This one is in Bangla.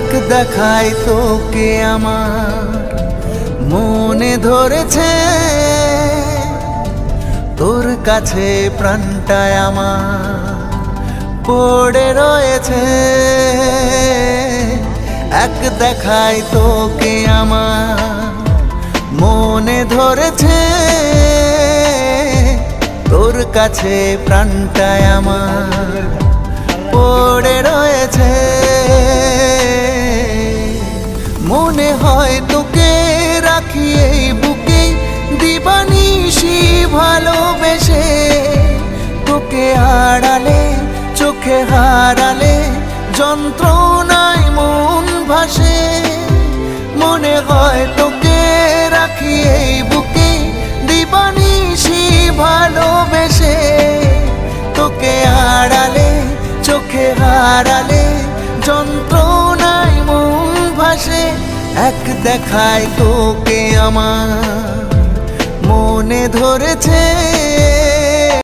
এক দেখায় তোকে আমার মনে ধরেছে, তোর কাছে প্রাণটায় আমার পড়ে রয়েছে। এক দেখায় তোকে আমার মনে ধরেছে, তোর কাছে প্রাণটায় আমার পড়ে রয়েছে। মনে হয় তোকে রাখি এই বুকে দিবানিশি ভালোবেসে, তোকে আড়ালে চোখে হারালে যন্ত্রণায় মন ভাসে। মনে হয় তোকে রাখি এই বুকে দিবানিশি ভালোবেসে, তোকে আড়ালে চোখে হারালে যন্ত্রণায় মন ভাসে। এক দেখায় তোকে আমার মনে ধরেছে।